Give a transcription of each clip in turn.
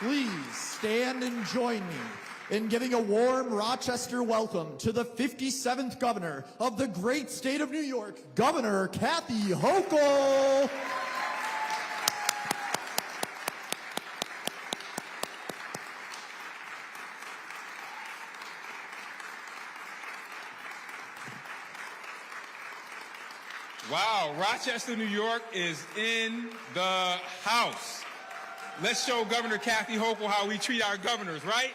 Please stand and join me in giving a warm Rochester welcome to the 57th Governor of the great state of New York, Governor Kathy Hochul. Wow, Rochester, New York is in the house. Let's show Governor Kathy Hochul how we treat our governors, right?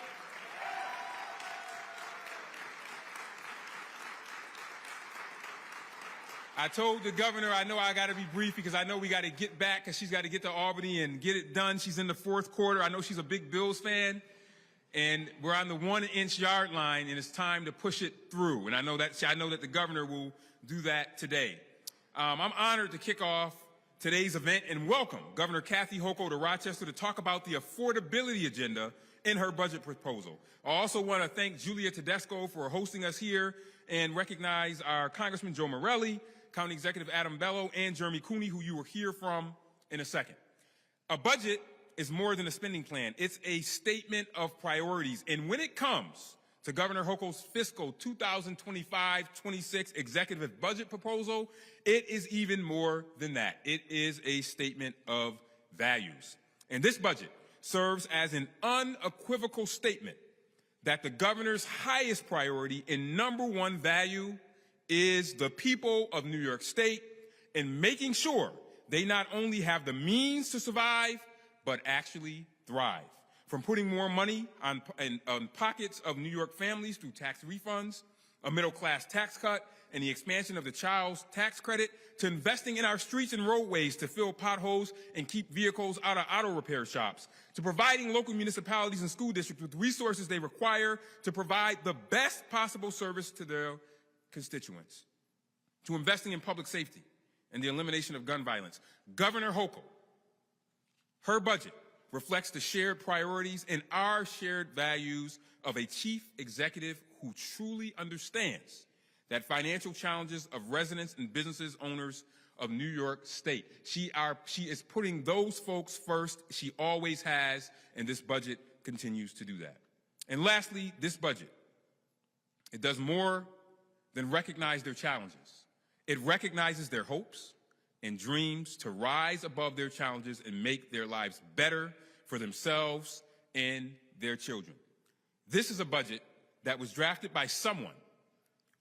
I told the governor I know I got to be brief because I know we got to get back because she's got to get to Albany and get it done. She's in the fourth quarter. I know she's a big Bills fan. And we're on the 1-inch yard line, and it's time to push it through. And I know that the governor will do that today. I'm honored to kick off today's event and welcome Governor Kathy Hochul to Rochester to talk about the affordability agenda in her budget proposal. I also want to thank Julia Tedesco for hosting us here and recognize our Congressman Joe Morelli, County Executive Adam Bello, and Jeremy Cooney, who you will hear from in a second. A budget is more than a spending plan. It's a statement of priorities. And when it comes to Governor Hochul's fiscal 2025-26 executive budget proposal, it is even more than that. It is a statement of values. And this budget serves as an unequivocal statement that the governor's highest priority and number one value is the people of New York State and making sure they not only have the means to survive, but actually thrive. From putting more money on pockets of New York families through tax refunds, a middle-class tax cut, and the expansion of the child's tax credit, to investing in our streets and roadways to fill potholes and keep vehicles out of auto repair shops, to providing local municipalities and school districts with resources they require to provide the best possible service to their constituents, to investing in public safety and the elimination of gun violence. Governor Hochul, her budget reflects the shared priorities and our shared values of a chief executive who truly understands that financial challenges of residents and businesses owners of New York State. She is putting those folks first. She always has, and this budget continues to do that. And lastly, this budget, it does more than recognize their challenges. It recognizes their hopes and dreams to rise above their challenges and make their lives better for themselves and their children. This is a budget that was drafted by someone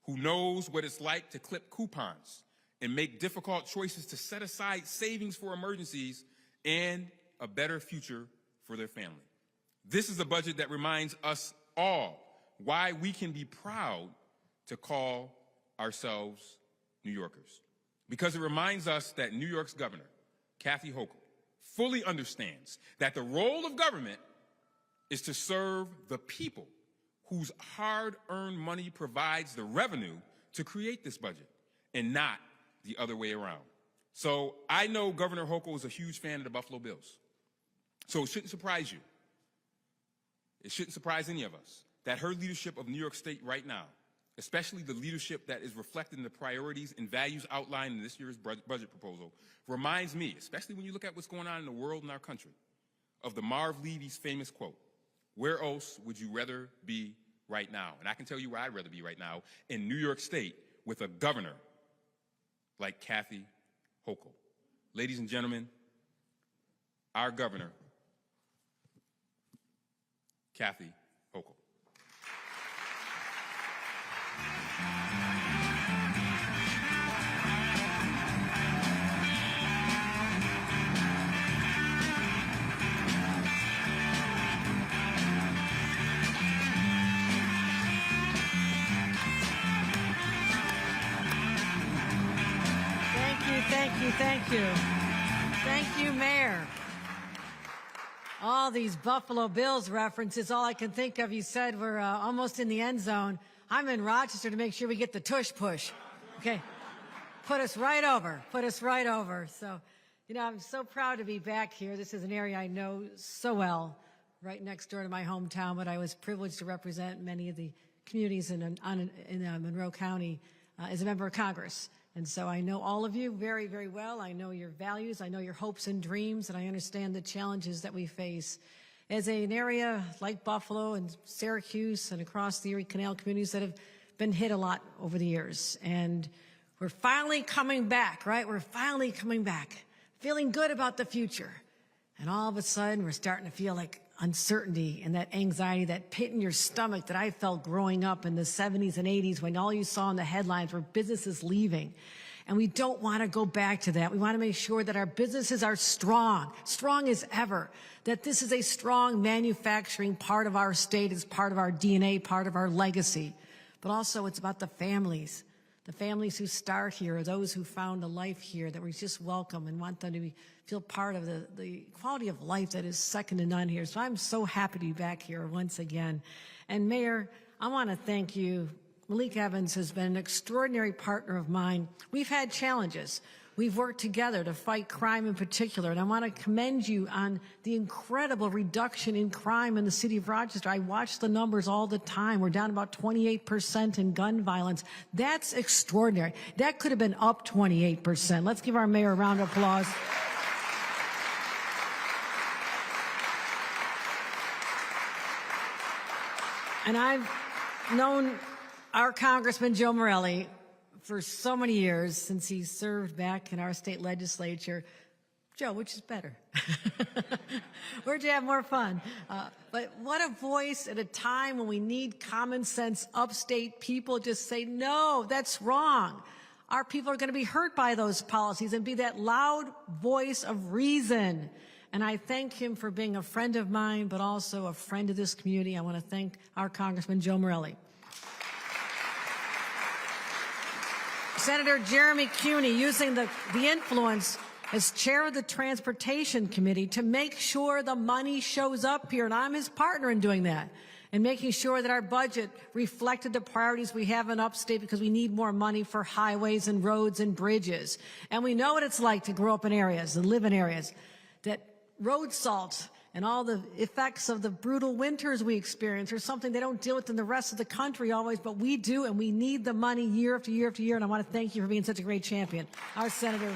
who knows what it's like to clip coupons and make difficult choices to set aside savings for emergencies and a better future for their family. This is a budget that reminds us all why we can be proud to call ourselves New Yorkers. Because it reminds us that New York's governor, Kathy Hochul, fully understands that the role of government is to serve the people whose hard-earned money provides the revenue to create this budget, and not the other way around. So I know Governor Hochul is a huge fan of the Buffalo Bills. So it shouldn't surprise you. It shouldn't surprise any of us that her leadership of New York State right now, especially the leadership that is reflected in the priorities and values outlined in this year's budget proposal, reminds me, especially when you look at what's going on in the world and our country, of the Marv Levy's famous quote, "Where else would you rather be right now?" And I can tell you where I'd rather be right now, in New York State with a governor like Kathy Hochul. Ladies and gentlemen, our governor, Kathy Hochul. Thank you. Thank you, Mayor. All these Buffalo Bills references, all I can think of, you said we're almost in the end zone. I'm in Rochester to make sure we get the tush push. Okay. Put us right over. So, I'm so proud to be back here. This is an area I know so well, right next door to my hometown, but I was privileged to represent many of the communities in Monroe County as a member of Congress. And so I know all of you very, very well. I know your values. I know your hopes and dreams, and I understand the challenges that we face. as an area like Buffalo and Syracuse and across the Erie Canal communities that have been hit a lot over the years. And we're finally coming back, right? We're finally coming back, feeling good about the future. And all of a sudden, we're starting to feel like uncertainty and that anxiety, that pit in your stomach that I felt growing up in the 70s and 80s when all you saw in the headlines were businesses leaving. And we don't want to go back to that. We want to make sure that our businesses are strong, strong as ever, that this is a strong manufacturing part of our state, it's part of our DNA, part of our legacy. But also it's about the families who start here, those who found a life here, that we just welcome and want them to feel part of the quality of life that is second to none here. So I'm so happy to be back here once again. And Mayor, I want to thank you. Malik Evans has been an extraordinary partner of mine. We've had challenges. We've worked together to fight crime in particular, and I want to commend you on the incredible reduction in crime in the city of Rochester. I watch the numbers all the time. We're down about 28% in gun violence. That's extraordinary. That could have been up 28%. Let's give our mayor a round of applause. And I've known our Congressman Joe Morelli for so many years, since he served back in our state legislature. Joe, which is better? Where'd you have more fun? But what a voice at a time when we need common sense upstate people just say, no, that's wrong. Our people are going to be hurt by those policies, and be that loud voice of reason. And I thank him for being a friend of mine, but also a friend of this community. I want to thank our Congressman Joe Morelli. Senator Jeremy Cuny, using the influence as chair of the Transportation Committee to make sure the money shows up here, and I'm his partner in doing that, and making sure that our budget reflected the priorities we have in upstate, because we need more money for highways and roads and bridges. And we know what it's like to grow up in areas and live in areas that road salt and all the effects of the brutal winters we experience are something they don't deal with in the rest of the country always, but we do, and we need the money year after year after year, and I want to thank you for being such a great champion. Our Senator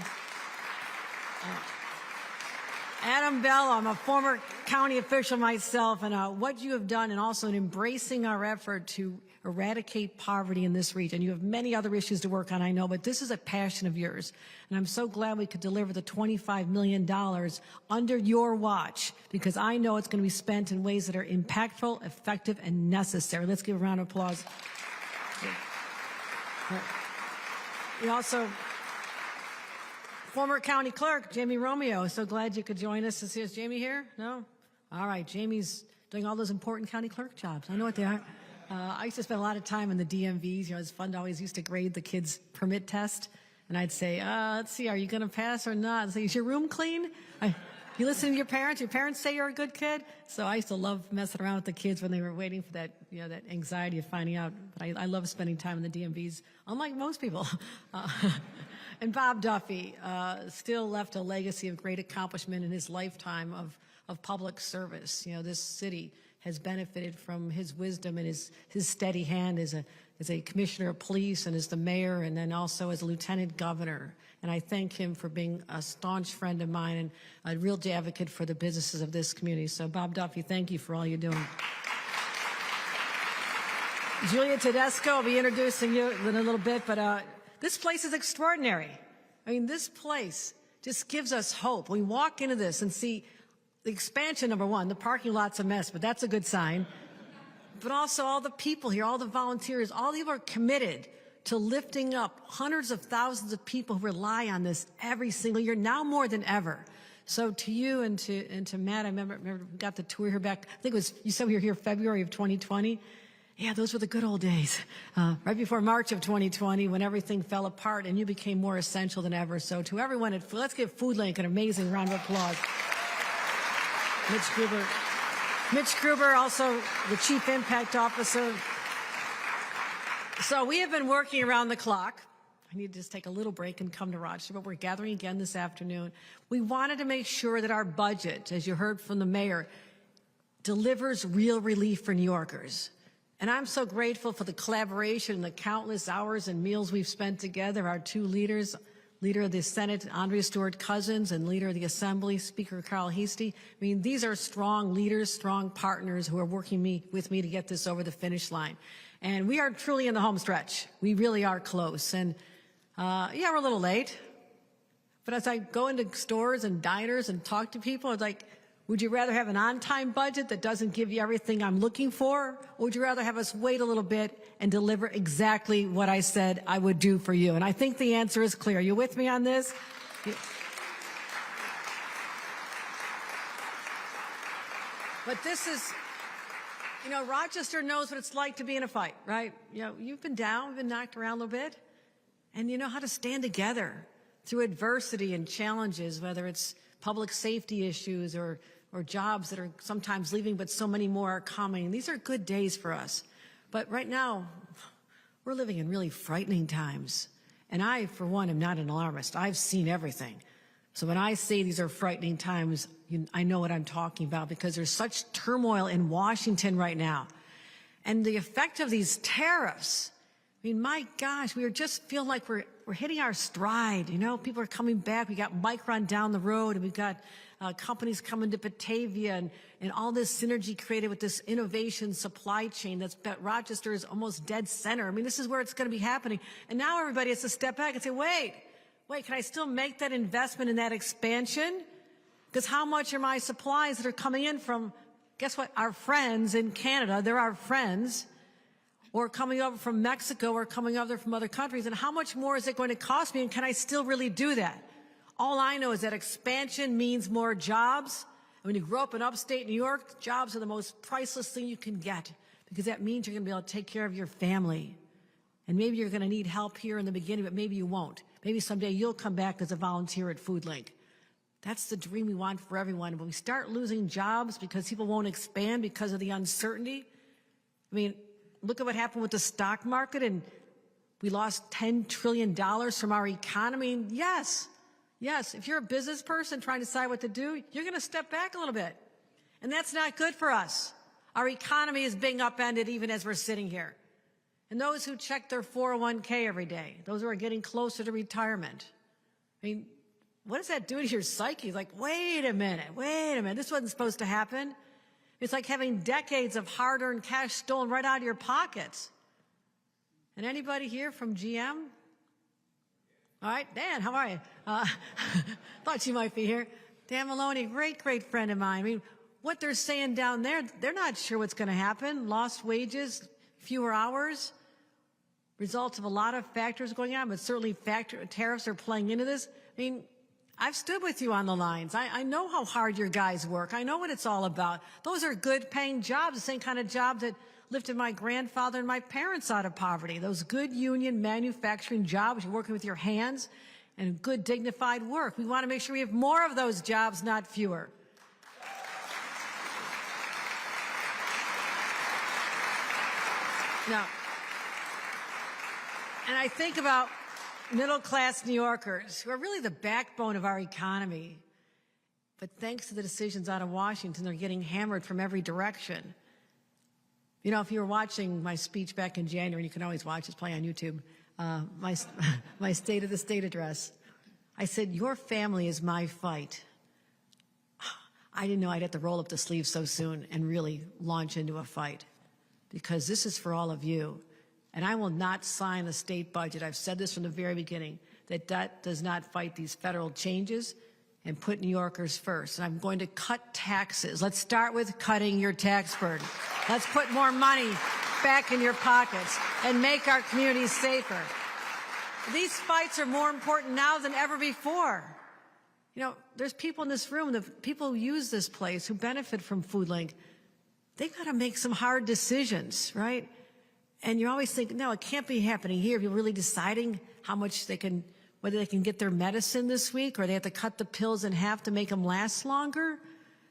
Adam Bell, I'm a former county official myself, and what you have done, and also in embracing our effort to eradicate poverty in this region. You have many other issues to work on, I know, but this is a passion of yours. And I'm so glad we could deliver the $25 million under your watch, because I know it's going to be spent in ways that are impactful, effective, and necessary. Let's give a round of applause. We also, former county clerk, Jamie Romeo. So glad you could join us. Is Jamie here? No? All right. Jamie's doing all those important county clerk jobs. I know what they are. I used to spend a lot of time in the DMVs. You know, it's fun to always used to grade the kids' permit test. And I'd say, let's see, are you going to pass or not? I'd say, is your room clean? You listen to your parents? Your parents say you're a good kid? So I used to love messing around with the kids when they were waiting for that, you know, that anxiety of finding out. But I love spending time in the DMVs, unlike most people. And Bob Duffy still left a legacy of great accomplishment in his lifetime of public service. You know, this city has benefited from his wisdom and his steady hand as a commissioner of police and as the mayor, and then also as a lieutenant governor. And I thank him for being a staunch friend of mine and a real advocate for the businesses of this community. So Bob Duffy, thank you for all you're doing. Julia Tedesco, I'll be introducing you in a little bit, but this place is extraordinary. I mean, this place just gives us hope. We walk into this and see the expansion, number one. The parking lot's a mess, but that's a good sign. But also all the people here, all the volunteers, all of you are committed to lifting up hundreds of thousands of people who rely on this every single year, now more than ever. So to you and to Matt, I remember we got the tour here back, I think it was, you said we were here February of 2020. Yeah, those were the good old days, right before March of 2020, when everything fell apart and you became more essential than ever. So to everyone at let's give Food Link an amazing round of applause. Mitch Gruber, also the Chief Impact Officer. So we have been working around the clock. I need to just take a little break and come to Rochester, but we're gathering again this afternoon. We wanted to make sure that our budget, as you heard from the mayor, delivers real relief for New Yorkers. And I'm so grateful for the collaboration and the countless hours and meals we've spent together, our two leaders, Leader of the Senate, Andrea Stewart Cousins, and Leader of the Assembly, Speaker Carl Heastie. I mean, these are strong leaders, strong partners who are working with me to get this over the finish line. And we are truly in the home stretch. We really are close. And yeah, we're a little late. But as I go into stores and diners and talk to people, it's like, would you rather have an on-time budget that doesn't give you everything I'm looking for? Or would you rather have us wait a little bit and deliver exactly what I said I would do for you? And I think the answer is clear. Are you with me on this? But this is, you know, Rochester knows what it's like to be in a fight, right? You know, you've been down, you've been knocked around a little bit, and you know how to stand together through adversity and challenges, whether it's public safety issues or jobs that are sometimes leaving, but so many more are coming. These are good days for us. But right now, we're living in really frightening times. And I, for one, am not an alarmist. I've seen everything. So when I say these are frightening times, I know what I'm talking about because there's such turmoil in Washington right now. And the effect of these tariffs, I mean, my gosh, we just feel like we're hitting our stride. You know, people are coming back. We got Micron down the road, and we've got companies coming to Batavia, and all this synergy created with this innovation supply chain that's Rochester is almost dead center. I mean, this is where it's going to be happening. And now everybody has to step back and say, wait, can I still make that investment in that expansion? Because how much are my supplies that are coming in from, guess what, our friends in Canada? They're our friends. Or coming over from Mexico or coming over from other countries, and how much more is it going to cost me, and can I still really do that? All I know is that expansion means more jobs. And when you grow up in upstate New York, jobs are the most priceless thing you can get because that means you're going to be able to take care of your family. And maybe you're going to need help here in the beginning, but maybe you won't. Maybe someday you'll come back as a volunteer at FoodLink. That's the dream we want for everyone. When we start losing jobs because people won't expand because of the uncertainty, I mean, look at what happened with the stock market, and we lost $10 trillion from our economy. Yes, if you're a business person trying to decide what to do, you're going to step back a little bit. And that's not good for us. Our economy is being upended even as we're sitting here. And those who check their 401k every day, those who are getting closer to retirement, I mean, what does that do to your psyche? Like, wait a minute, this wasn't supposed to happen. It's like having decades of hard-earned cash stolen right out of your pockets. And anybody here from GM? All right, Dan, how are you? Thought you might be here. Dan Maloney, great friend of mine. I mean, what they're saying down there, they're not sure what's going to happen. Lost wages, fewer hours, results of a lot of factors going on, but certainly tariffs are playing into this. I mean, I've stood with you on the lines. I know how hard your guys work. I know what it's all about. Those are good paying jobs, the same kind of jobs that lifted my grandfather and my parents out of poverty. Those good union manufacturing jobs, you're working with your hands, and good dignified work. We want to make sure we have more of those jobs, not fewer. Now, and I think about middle-class New Yorkers who are really the backbone of our economy. But thanks to the decisions out of Washington, they're getting hammered from every direction. You know, if you were watching my speech back in January, and you can always watch, it's playing on YouTube, my State of the State address, I said, your family is my fight. I didn't know I'd have to roll up the sleeves so soon and really launch into a fight, because this is for all of you. And I will not sign a state budget. I've said this from the very beginning, that does not fight these federal changes and put New Yorkers first. And I'm going to cut taxes. Let's start with cutting your tax burden. Let's put more money back in your pockets and make our communities safer. These fights are more important now than ever before. You know, there's people in this room, the people who use this place, who benefit from FoodLink. They've got to make some hard decisions, right? And you always think, no, it can't be happening here. You're really deciding how much they can, whether they can get their medicine this week, or they have to cut the pills in half to make them last longer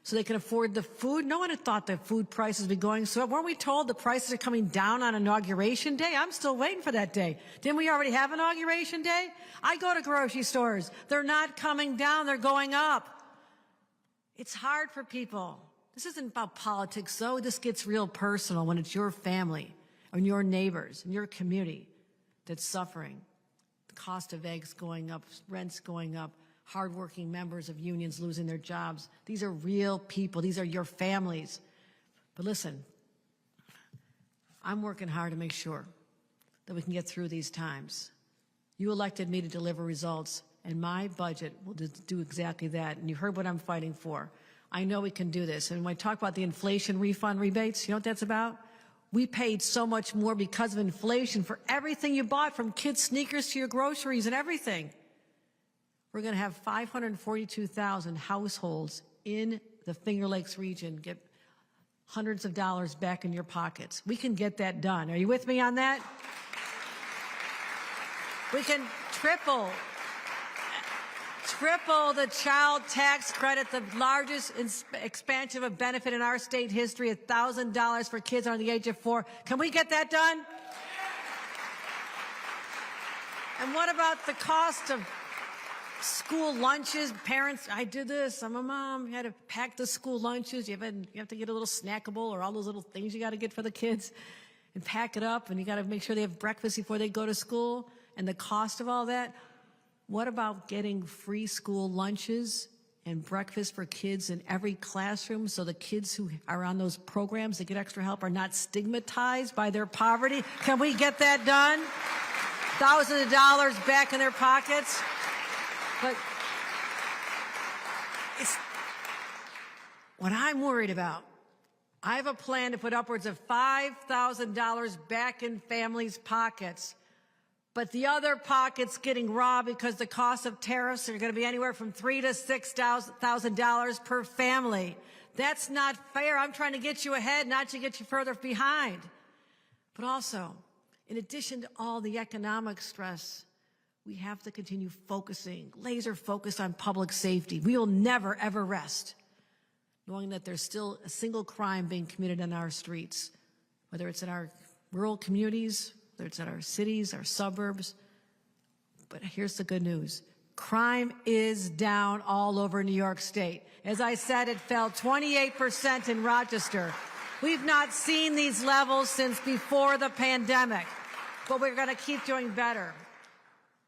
so they can afford the food. No one had thought that food prices would be going so up. Weren't we told the prices are coming down on Inauguration Day? I'm still waiting for that day. Didn't we already have Inauguration Day? I go to grocery stores. They're not coming down. They're going up. It's hard for people. This isn't about politics, though. This gets real personal when it's your family and your neighbors and your community that's suffering. cost of eggs going up, rents going up, hardworking members of unions losing their jobs. These are real people. These are your families. But listen, I'm working hard to make sure that we can get through these times. You elected me to deliver results, and my budget will do exactly that. And you heard what I'm fighting for. I know we can do this. And when I talk about the inflation refund rebates, you know what that's about? We paid so much more because of inflation for everything you bought, from kids' sneakers to your groceries and everything. We're going to have 542,000 households in the Finger Lakes region get hundreds of dollars back in your pockets. We can get that done. Are you with me on that? We can triple the child tax credit, the largest expansion of a benefit in our state history, $1,000 for kids under the age of 4. Can we get that done? And what about the cost of school lunches? Parents, I did this. I'm a mom. You had to pack the school lunches. You have to get a little snackable or all those little things you got to get for the kids and pack it up, and you got to make sure they have breakfast before they go to school. And the cost of all that. What about getting free school lunches and breakfast for kids in every classroom so the kids who are on those programs that get extra help are not stigmatized by their poverty? Can we get that done? Thousands of dollars back in their pockets? But it's what I'm worried about. I have a plan to put upwards of $5,000 back in families' pockets. But the other pocket's getting robbed because the cost of tariffs are going to be anywhere from $3,000 to $6,000 per family. That's not fair. I'm trying to get you ahead, not to get you further behind. But also, in addition to all the economic stress, we have to continue focusing, laser focused on public safety. We will never, ever rest, knowing that there's still a single crime being committed on our streets, whether it's in our rural communities, whether it's in our cities, our suburbs. But here's the good news. Crime is down all over New York State. As I said, it fell 28% in Rochester. We've not seen these levels since before the pandemic, but we're going to keep doing better.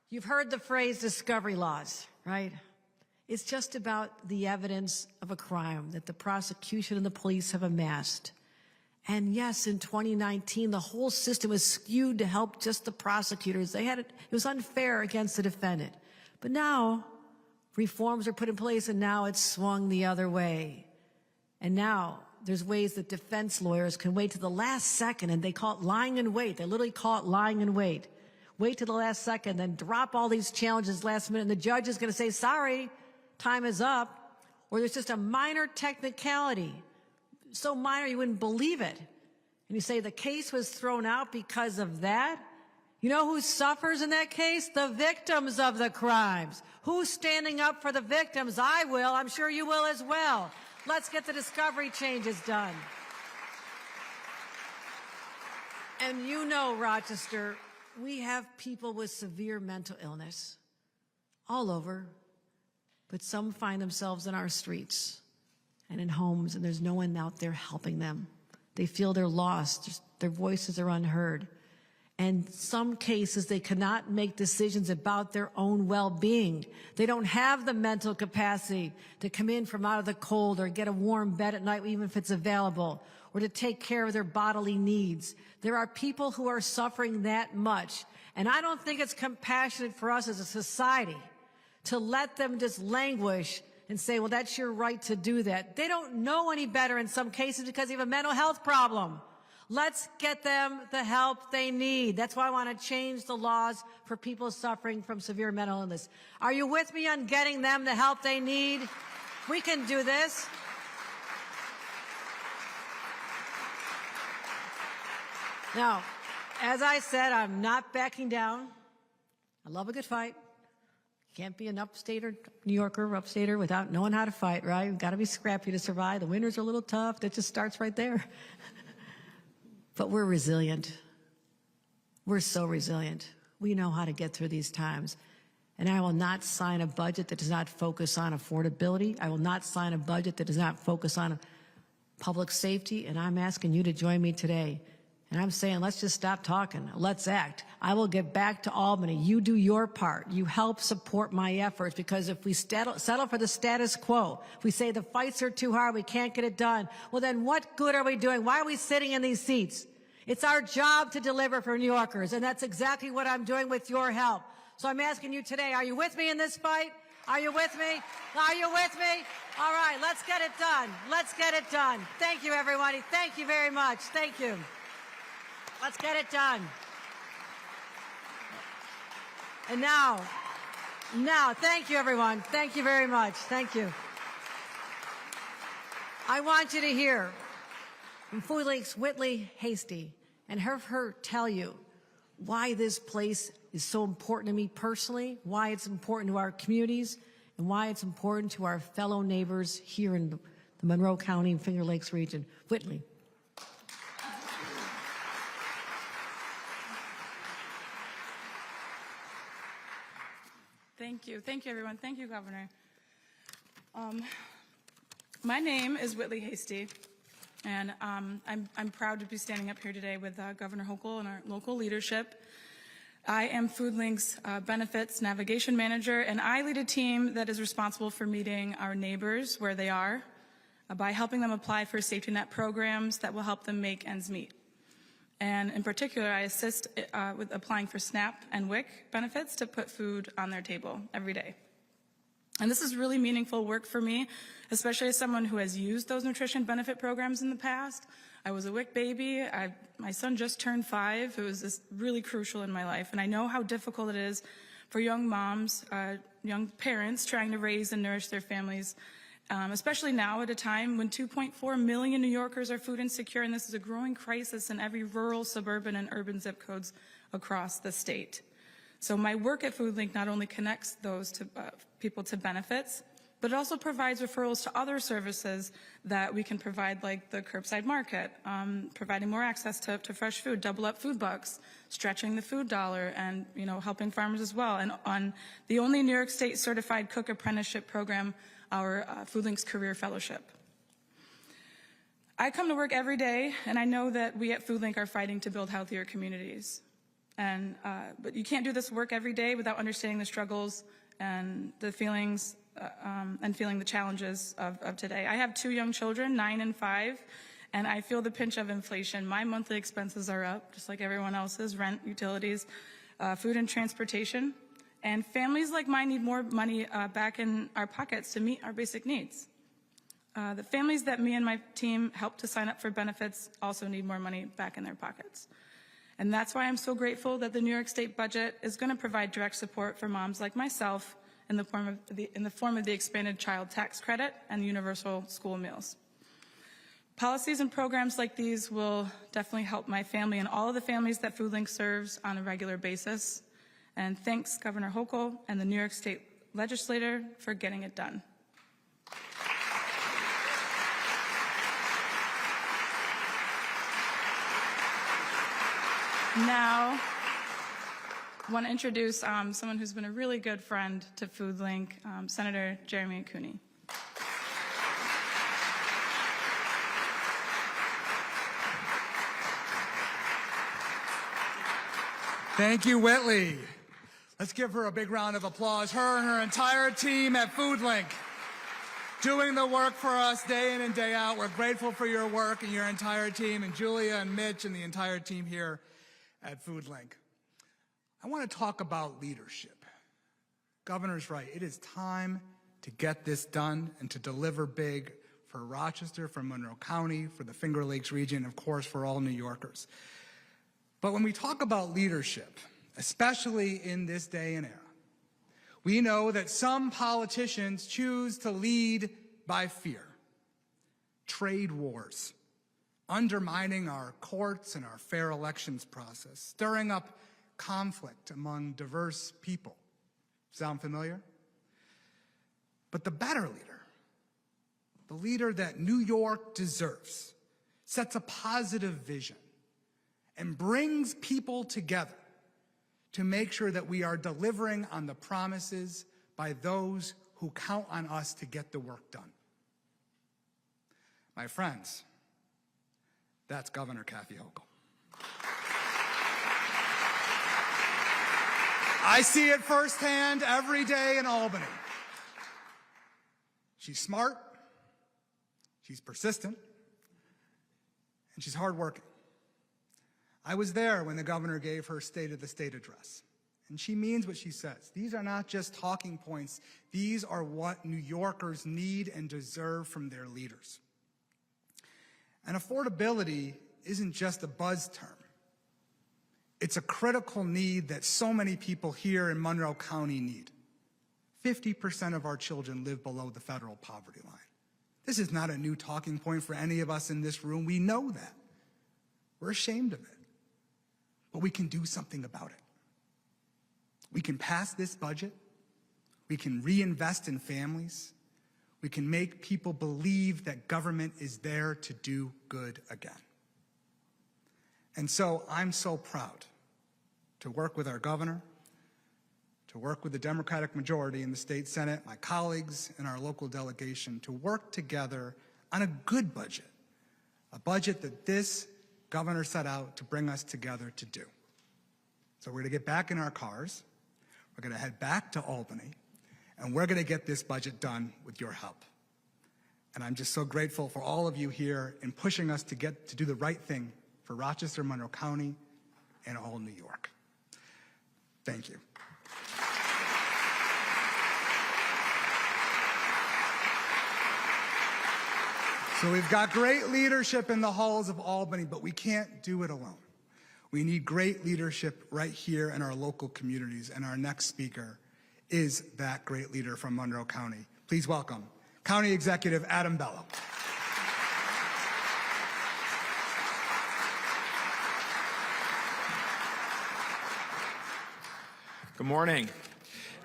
You've heard the phrase discovery laws, right? It's just about the evidence of a crime that the prosecution and the police have amassed. And yes, in 2019, the whole system was skewed to help just the prosecutors. It was unfair against the defendant. But now, reforms are put in place, and now it's swung the other way. And now, there's ways that defense lawyers can wait to the last second, and they call it lying in wait. They literally call it lying in wait. Wait to the last second, then drop all these challenges last minute, and the judge is going to say, sorry, time is up. Or there's just a minor technicality, so minor you wouldn't believe it. And you say the case was thrown out because of that? You know who suffers in that case? The victims of the crimes. Who's standing up for the victims? I will. I'm sure you will as well. Let's get the discovery changes done. And you know, Rochester, we have people with severe mental illness all over, but some find themselves in our streets and in homes, and there's no one out there helping them. They feel they're lost. Their voices are unheard. And in some cases, they cannot make decisions about their own well-being. They don't have the mental capacity to come in from out of the cold or get a warm bed at night, even if it's available, or to take care of their bodily needs. There are people who are suffering that much. And I don't think it's compassionate for us as a society to let them just languish and say, well, that's your right to do that. They don't know any better in some cases because they have a mental health problem. Let's get them the help they need. That's why I want to change the laws for people suffering from severe mental illness. Are you with me on getting them the help they need? We can do this. Now, as I said, I'm not backing down. I love a good fight. Can't be an upstater, New Yorker, upstater without knowing how to fight, right? You've got to be scrappy to survive. The winters are a little tough. That just starts right there. But we're resilient. We're so resilient. We know how to get through these times. And I will not sign a budget that does not focus on affordability. I will not sign a budget that does not focus on public safety. And I'm asking you to join me today And I'm saying, let's just stop talking. Let's act. I will get back to Albany. You do your part. You help support my efforts, because if we settle for the status quo, if we say the fights are too hard, we can't get it done, well, then what good are we doing? Why are we sitting in these seats? It's our job to deliver for New Yorkers, and that's exactly what I'm doing with your help. So I'm asking you today, are you with me in this fight? Are you with me? Are you with me? All right, let's get it done. Let's get it done. Thank you, everybody. Thank you very much. Thank you. Let's get it done. And now, thank you, everyone. Thank you very much. Thank you. I want you to hear from Food Link's Whitley Hasty and have her tell you why this place is so important to me personally, why it's important to our communities, and why it's important to our fellow neighbors here in the Monroe County and Finger Lakes region. Whitley. Thank you. Thank you, everyone. Thank you, Governor. My name is Whitley Hasty, and I'm proud to be standing up here today with Governor Hochul and our local leadership. I am FoodLink's Benefits Navigation Manager, and I lead a team that is responsible for meeting our neighbors where they are by helping them apply for safety net programs that will help them make ends meet. And in particular, I assist with applying for SNAP and WIC benefits to put food on their table every day. And this is really meaningful work for me, especially as someone who has used those nutrition benefit programs in the past. I was a WIC baby. My son just turned 5. It was just really crucial in my life. And I know how difficult it is for young moms, young parents trying to raise and nourish their families, especially now at a time when 2.4 million New Yorkers are food insecure, and this is a growing crisis in every rural, suburban, and urban zip codes across the state. So my work at FoodLink not only connects those people to benefits, but it also provides referrals to other services that we can provide, like the curbside market, providing more access to fresh food, double up food bucks, stretching the food dollar, and helping farmers as well. And on the only New York State certified cook apprenticeship program, our FoodLink's Career Fellowship. I come to work every day, and I know that we at FoodLink are fighting to build healthier communities. But you can't do this work every day without understanding the struggles and the feelings and feeling the challenges of today. I have 2 young children, 9 and 5, and I feel the pinch of inflation. My monthly expenses are up, just like everyone else's: rent, utilities, food and transportation. And families like mine need more money back in our pockets to meet our basic needs. The families that me and my team helped to sign up for benefits also need more money back in their pockets. And that's why I'm so grateful that the New York State budget is going to provide direct support for moms like myself in the form of the expanded child tax credit and universal school meals. Policies and programs like these will definitely help my family and all of the families that FoodLink serves on a regular basis. And thanks, Governor Hochul and the New York State Legislature for getting it done. Now, I want to introduce someone who's been a really good friend to FoodLink, Senator Jeremy Cooney. Thank you, Whitley. Let's give her a big round of applause. Her and her entire team at FoodLink doing the work for us day in and day out. We're grateful for your work and your entire team, and Julia and Mitch and the entire team here at FoodLink. I want to talk about leadership. Governor's right. It is time to get this done and to deliver big for Rochester, for Monroe County, for the Finger Lakes region, of course, for all New Yorkers. But when we talk about leadership, especially in this day and era, we know that some politicians choose to lead by fear. Trade wars, undermining our courts and our fair elections process, stirring up conflict among diverse people. Sound familiar? But the better leader, the leader that New York deserves, sets a positive vision and brings people together to make sure that we are delivering on the promises by those who count on us to get the work done. My friends, that's Governor Kathy Hochul. I see it firsthand every day in Albany. She's smart, she's persistent, and she's hardworking. I was there when the governor gave her State of the State address, and she means what she says. These are not just talking points. These are what New Yorkers need and deserve from their leaders. And affordability isn't just a buzz term. It's a critical need that so many people here in Monroe County need. 50% of our children live below the federal poverty line. This is not a new talking point for any of us in this room. We know that. We're ashamed of it. But we can do something about it. We can pass this budget. We can reinvest in families. We can make people believe that government is there to do good again. And so I'm so proud to work with our governor, to work with the Democratic majority in the state Senate, my colleagues and our local delegation, to work together on a good budget, a budget that this governor set out to bring us together to do. So we're going to get back in our cars, we're going to head back to Albany, and we're going to get this budget done with your help. And I'm just so grateful for all of you here in pushing us to do the right thing for Rochester, Monroe County, and all New York. Thank you. So we've got great leadership in the halls of Albany, but we can't do it alone. We need great leadership right here in our local communities, and our next speaker is that great leader from Monroe County. Please welcome County Executive Adam Bello. Good morning.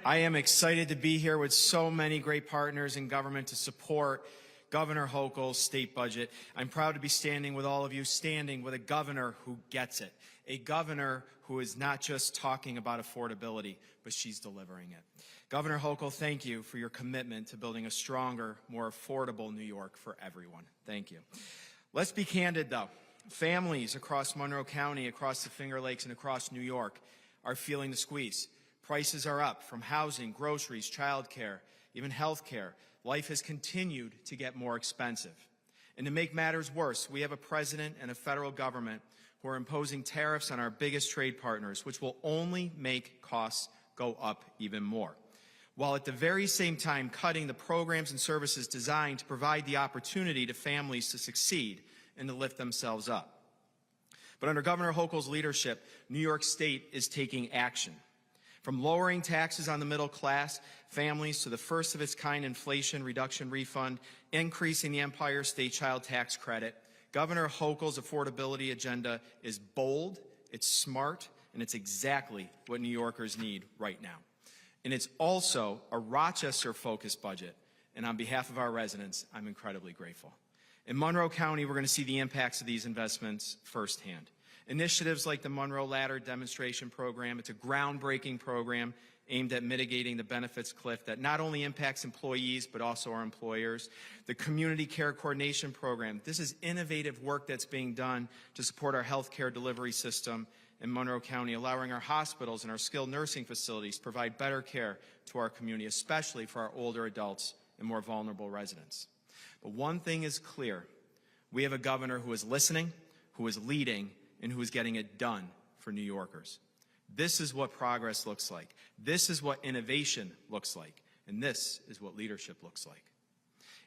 I am excited to be here with so many great partners in government to support Governor Hochul's state budget. I'm proud to be standing with all of you, standing with a governor who gets it, a governor who is not just talking about affordability, but she's delivering it. Governor Hochul, thank you for your commitment to building a stronger, more affordable New York for everyone. Thank you. Let's be candid, though. Families across Monroe County, across the Finger Lakes, and across New York are feeling the squeeze. Prices are up from housing, groceries, childcare, even health care. Life has continued to get more expensive. And to make matters worse, we have a president and a federal government who are imposing tariffs on our biggest trade partners, which will only make costs go up even more, while at the very same time cutting the programs and services designed to provide the opportunity to families to succeed and to lift themselves up. But under Governor Hochul's leadership, New York State is taking action. From lowering taxes on the middle class families to the first of its kind inflation reduction refund, increasing the Empire State Child Tax Credit, Governor Hochul's affordability agenda is bold, it's smart, and it's exactly what New Yorkers need right now. And it's also a Rochester-focused budget, and on behalf of our residents, I'm incredibly grateful. In Monroe County, we're going to see the impacts of these investments firsthand. Initiatives like the Monroe Ladder Demonstration Program, it's a groundbreaking program aimed at mitigating the benefits cliff that not only impacts employees but also our employers. The Community Care Coordination Program, this is innovative work that's being done to support our health care delivery system in Monroe County, allowing our hospitals and our skilled nursing facilities to provide better care to our community, especially for our older adults and more vulnerable residents. But one thing is clear. We have a governor who is listening, who is leading, and who is getting it done for New Yorkers. This is what progress looks like. This is what innovation looks like. And this is what leadership looks like.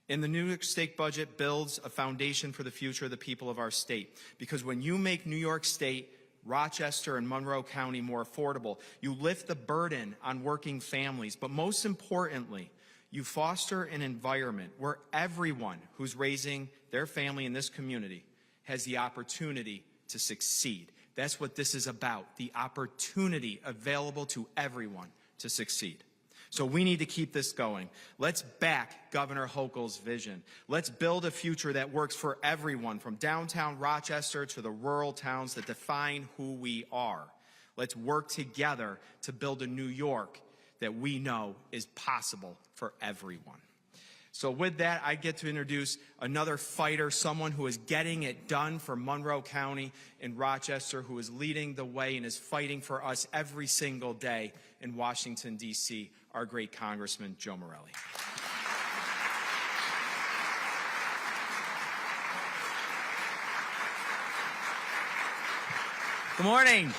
And the New York State budget builds a foundation for the future of the people of our state. Because when you make New York State, Rochester, and Monroe County more affordable, you lift the burden on working families. But most importantly, you foster an environment where everyone who's raising their family in this community has the opportunity to succeed. That's what this is about, the opportunity available to everyone to succeed. So we need to keep this going. Let's back Governor Hochul's vision. Let's build a future that works for everyone, from downtown Rochester to the rural towns that define who we are. Let's work together to build a New York that we know is possible for everyone. So with that, I get to introduce another fighter, someone who is getting it done for Monroe County and Rochester, who is leading the way and is fighting for us every single day in Washington, D.C., our great Congressman Joe Morelli. Good morning.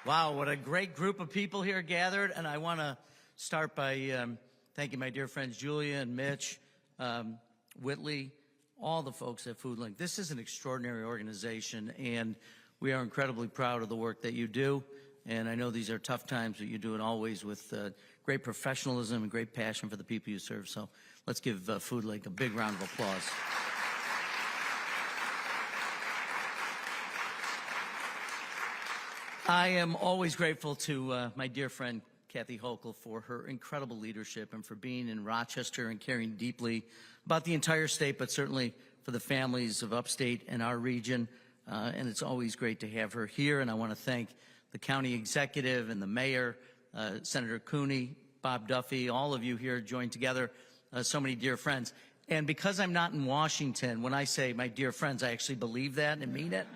Wow, what a great group of people here gathered. And I want to start by thanking my dear friends Julia and Mitch, Whitley, all the folks at FoodLink. This is an extraordinary organization, and we are incredibly proud of the work that you do. And I know these are tough times, but you do it always with great professionalism and great passion for the people you serve. So let's give FoodLink a big round of applause. I am always grateful to my dear friend Kathy Hochul for her incredible leadership and for being in Rochester and caring deeply about the entire state, but certainly for the families of upstate and our region. And it's always great to have her here. And I want to thank the county executive and the mayor, Senator Cooney, Bob Duffy, all of you here joined together, so many dear friends. And because I'm not in Washington, when I say my dear friends, I actually believe that and mean it.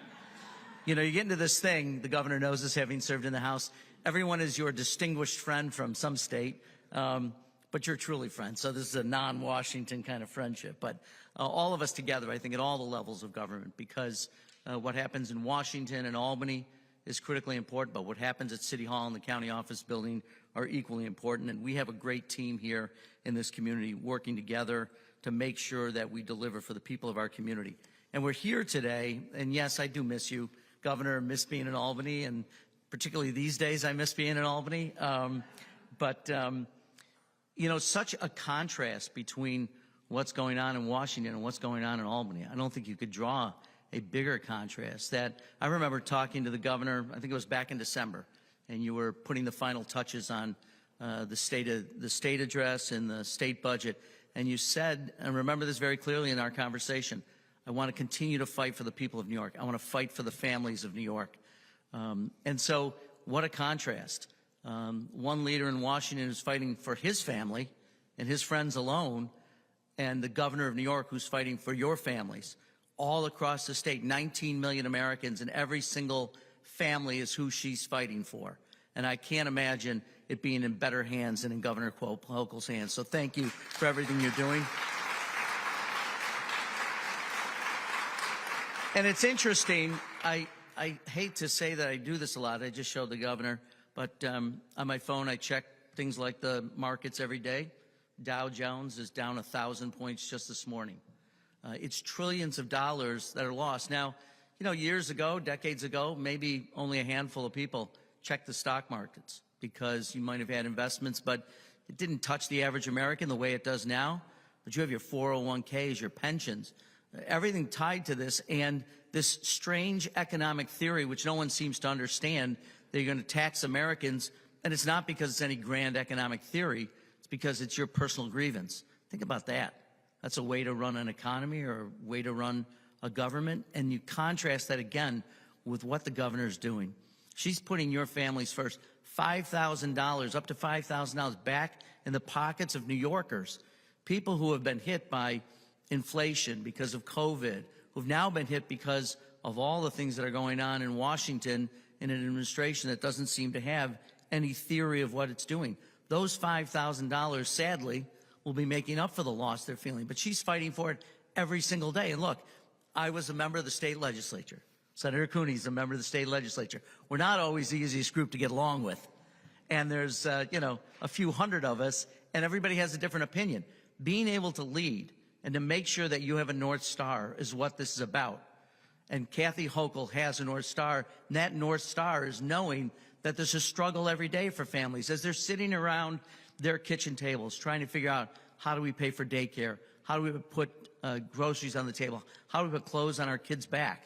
You know, you get into this thing, the governor knows this, having served in the House, everyone is your distinguished friend from some state, but you're truly friends. So this is a non-Washington kind of friendship. But all of us together, I think, at all the levels of government, because what happens in Washington and Albany is critically important, but what happens at City Hall and the county office building are equally important. And we have a great team here in this community working together to make sure that we deliver for the people of our community. And we're here today, and yes, I do miss you, Governor, miss being in Albany, and particularly these days I miss being in Albany. You know, such a contrast between what's going on in Washington and what's going on in Albany. I don't think you could draw a bigger contrast. That I remember talking to the governor, I think it was back in December, and you were putting the final touches on the state address and the state budget. And you said, and remember this very clearly in our conversation, I want to continue to fight for the people of New York. I want to fight for the families of New York. And so what a contrast. One leader in Washington is fighting for his family and his friends alone, and the governor of New York who's fighting for your families all across the state, 19 million Americans, and every single family is who she's fighting for. And I can't imagine it being in better hands than in Governor Hochul's hands. So thank you for everything you're doing. And it's interesting, I hate to say that I do this a lot, I just showed the governor, but on my phone I check things like the markets every day. Dow Jones is down 1,000 points just this morning. It's trillions of dollars that are lost. Now, you know, years ago, decades ago, maybe only a handful of people checked the stock markets because you might have had investments, but it didn't touch the average American the way it does now. But you have your 401ks, your pensions, everything tied to this, and this strange economic theory, which no one seems to understand, that you're going to tax Americans, and it's not because it's any grand economic theory, it's because it's your personal grievance. Think about that. That's a way to run an economy or a way to run a government, and you contrast that again with what the governor is doing. She's putting your families first. $5,000, up to $5,000 back in the pockets of New Yorkers, people who have been hit by inflation because of COVID, who've now been hit because of all the things that are going on in Washington in an administration that doesn't seem to have any theory of what it's doing. Those $5,000, sadly, will be making up for the loss they're feeling. But she's fighting for it every single day. And look, I was a member of the state legislature. Senator Cooney's a member of the state legislature. We're not always the easiest group to get along with. And there's, you know, a few hundred of us, and everybody has a different opinion. Being able to lead and to make sure that you have a North Star is what this is about. And Kathy Hochul has a North Star, and that North Star is knowing that there's a struggle every day for families as they're sitting around their kitchen tables trying to figure out, how do we pay for daycare? How do we put groceries on the table? How do we put clothes on our kids' back?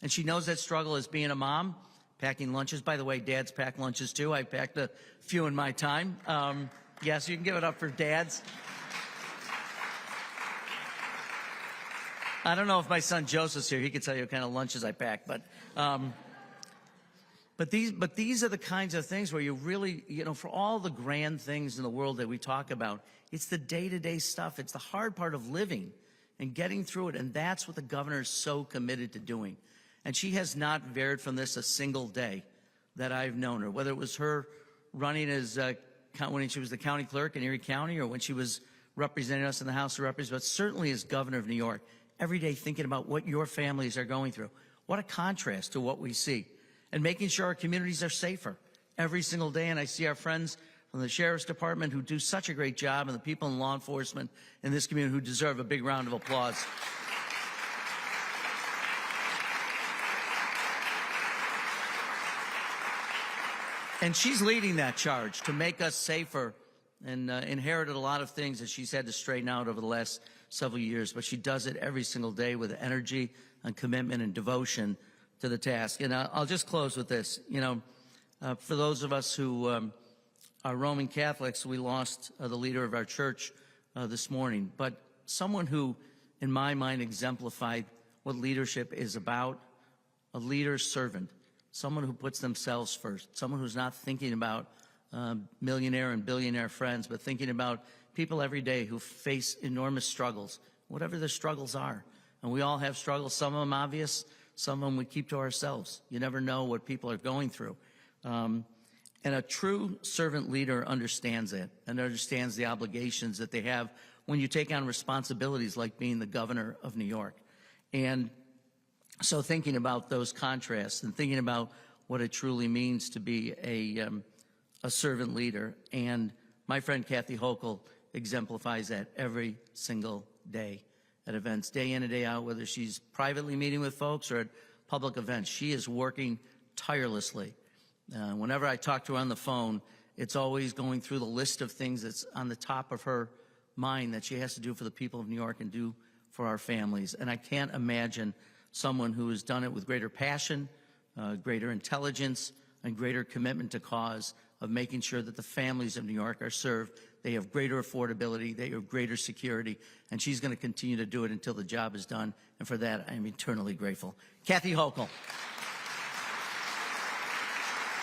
And she knows that struggle as being a mom, packing lunches. By the way, dads pack lunches too. I packed a few in my time. Yes, you can give it up for dads. I don't know if my son Joseph's here. He could tell you what kind of lunches I pack. But But these are the kinds of things where you really, for all the grand things in the world that we talk about, it's the day-to-day stuff. It's the hard part of living and getting through it. And that's what the governor is so committed to doing. And she has not varied from this a single day that I've known her, whether it was her running as when she was the county clerk in Erie County or when she was representing us in the House of Representatives, but certainly as governor of New York, every day thinking about what your families are going through. What a contrast to what we see. And making sure our communities are safer every single day. And I see our friends from the Sheriff's Department who do such a great job, and the people in law enforcement in this community who deserve a big round of applause. And she's leading that charge to make us safer, and inherited a lot of things that she's had to straighten out over the last several years. But she does it every single day with energy and commitment and devotion to the task. And I'll just close with this. For those of us who are Roman Catholics, we lost the leader of our church this morning. But someone who, in my mind, exemplified what leadership is about, a leader's servant, someone who puts themselves first, someone who's not thinking about millionaire and billionaire friends, but thinking about people every day who face enormous struggles, whatever their struggles are. And we all have struggles, some of them obvious, some of them we keep to ourselves. You never know what people are going through. And a true servant leader understands it and understands the obligations that they have when you take on responsibilities like being the governor of New York. And so thinking about those contrasts and thinking about what it truly means to be a servant leader. And my friend Kathy Hochul exemplifies that every single day at events, day in and day out, whether she's privately meeting with folks or at public events. She is working tirelessly. Whenever I talk to her on the phone, it's always going through the list of things that's on the top of her mind that she has to do for the people of New York and do for our families. And I can't imagine someone who has done it with greater passion, greater intelligence, and greater commitment to cause of making sure that the families of New York are served. They have greater affordability, they have greater security, and she's going to continue to do it until the job is done. And for that, I am eternally grateful. Kathy Hochul.